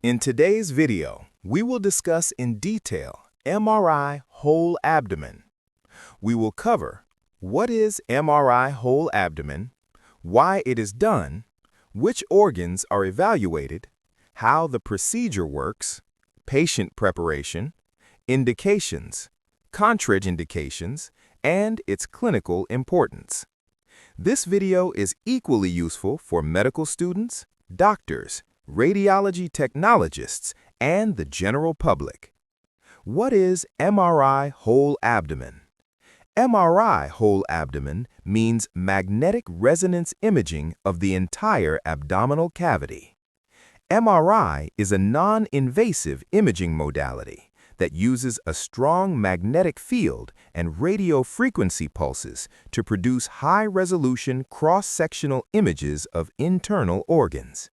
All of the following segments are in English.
In today's video, we will discuss in detail MRI whole abdomen. We will cover what is MRI whole abdomen, why it is done, which organs are evaluated, how the procedure works, patient preparation, indications, contraindications, and its clinical importance. This video is equally useful for medical students, doctors, radiology technologists, and the general public. What is MRI whole abdomen? MRI whole abdomen means magnetic resonance imaging of the entire abdominal cavity. MRI is a non-invasive imaging modality that uses a strong magnetic field and radio frequency pulses to produce high-resolution cross-sectional images of internal organs.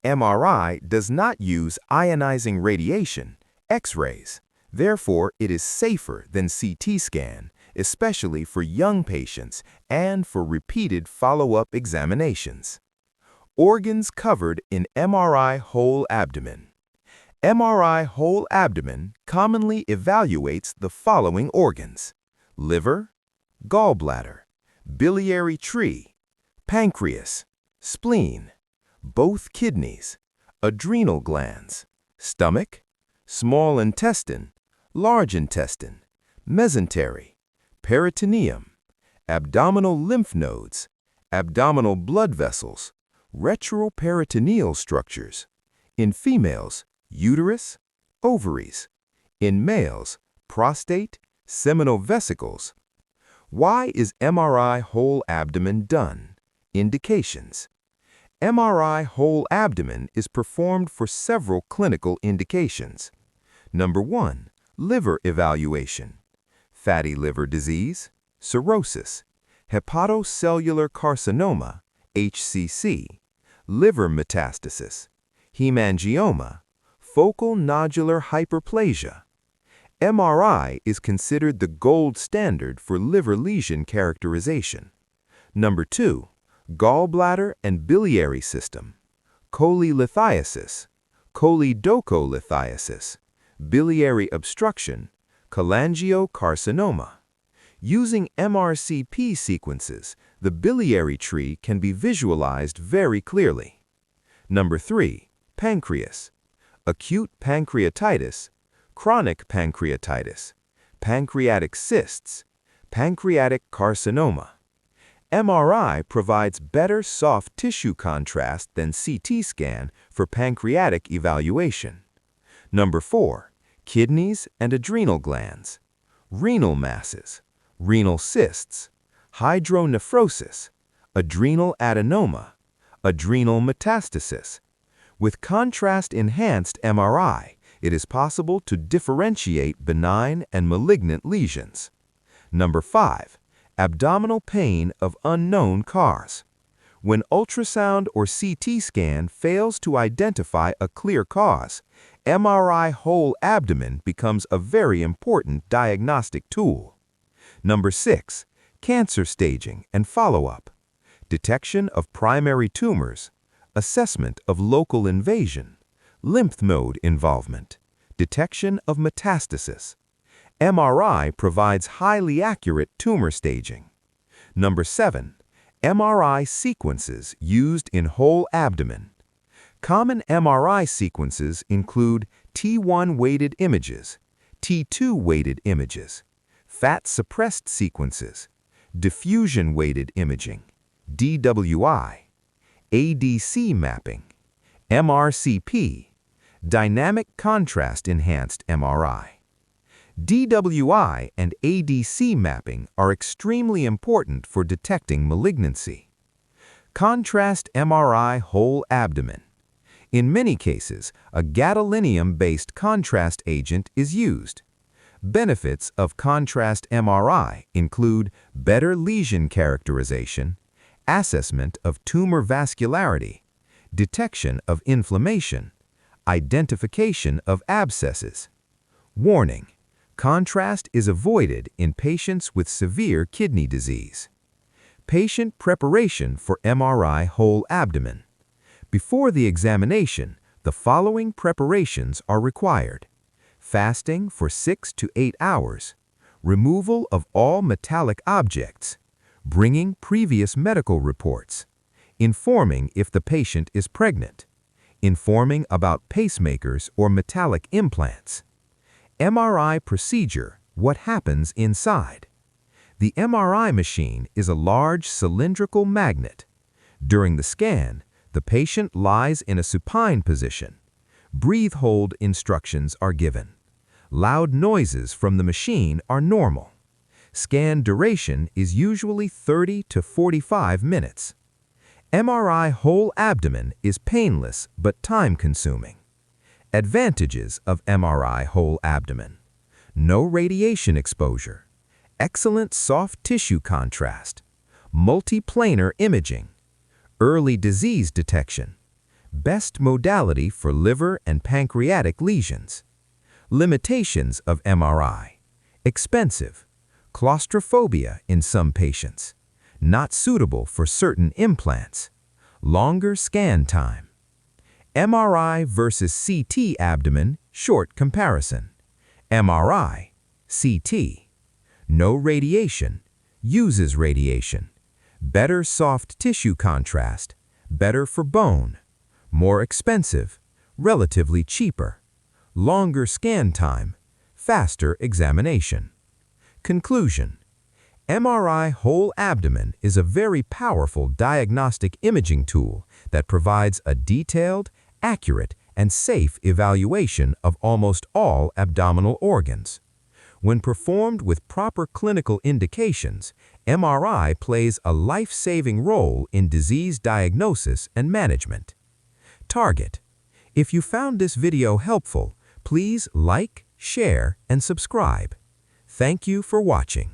MRI does not use ionizing radiation, X-rays. Therefore, it is safer than CT scan, especially for young patients and for repeated follow-up examinations. Organs covered in MRI whole abdomen. MRI whole abdomen commonly evaluates the following organs: liver, gallbladder, biliary tree, pancreas, spleen, both kidneys, adrenal glands, stomach, small intestine, large intestine, mesentery, peritoneum, abdominal lymph nodes, abdominal blood vessels, retroperitoneal structures. In females, uterus, ovaries. In males, prostate, seminal vesicles. Why is MRI whole abdomen done? Indications. MRI whole abdomen is performed for several clinical indications. Number 1, liver evaluation. Fatty liver disease, cirrhosis, hepatocellular carcinoma, HCC, liver metastasis, hemangioma, focal nodular hyperplasia. MRI is considered the gold standard for liver lesion characterization. Number 2, gallbladder and biliary system, cholelithiasis, choledocholithiasis, biliary obstruction, cholangiocarcinoma. Using MRCP sequences, the biliary tree can be visualized very clearly. Number 3, pancreas, acute pancreatitis, chronic pancreatitis, pancreatic cysts, pancreatic carcinoma. MRI provides better soft tissue contrast than CT scan for pancreatic evaluation. Number 4, kidneys and adrenal glands, renal masses, renal cysts, hydronephrosis, adrenal adenoma, adrenal metastasis. With contrast-enhanced MRI, it is possible to differentiate benign and malignant lesions. Number 5, abdominal pain of unknown cause. When ultrasound or CT scan fails to identify a clear cause, MRI whole abdomen becomes a very important diagnostic tool. Number 6, cancer staging and follow-up. Detection of primary tumors, assessment of local invasion, lymph node involvement, detection of metastasis. MRI provides highly accurate tumor staging. Number 7, MRI sequences used in whole abdomen. Common MRI sequences include T1 weighted images, T2 weighted images, fat-suppressed sequences, diffusion weighted imaging, DWI, ADC mapping, MRCP, dynamic contrast enhanced MRI. DWI and ADC mapping are extremely important for detecting malignancy. Contrast MRI whole abdomen. In many cases, a gadolinium-based contrast agent is used. Benefits of contrast MRI include better lesion characterization, assessment of tumor vascularity, detection of inflammation, identification of abscesses. Warning: contrast is avoided in patients with severe kidney disease. Patient preparation for MRI whole abdomen. Before the examination, the following preparations are required: fasting for 6 to 8 hours, removal of all metallic objects, bringing previous medical reports, informing if the patient is pregnant, informing about pacemakers or metallic implants. MRI procedure: what happens inside? The MRI machine is a large cylindrical magnet. During the scan, the patient lies in a supine position. Breathe-hold instructions are given. Loud noises from the machine are normal. Scan duration is usually 30 to 45 minutes. MRI whole abdomen is painless but time-consuming. Advantages of MRI whole abdomen: no radiation exposure, excellent soft tissue contrast, multiplanar imaging, early disease detection, best modality for liver and pancreatic lesions. Limitations of MRI: expensive, claustrophobia in some patients, not suitable for certain implants, longer scan time. MRI versus CT abdomen short comparison. MRI, CT. No radiation, uses radiation. Better soft tissue contrast, better for bone. More expensive, relatively cheaper. Longer scan time, faster examination. Conclusion: MRI whole abdomen is a very powerful diagnostic imaging tool that provides a detailed, accurate, and safe evaluation of almost all abdominal organs. When performed with proper clinical indications, MRI plays a life-saving role in disease diagnosis and management. Target: if you found this video helpful, please like, share, and subscribe. Thank you for watching.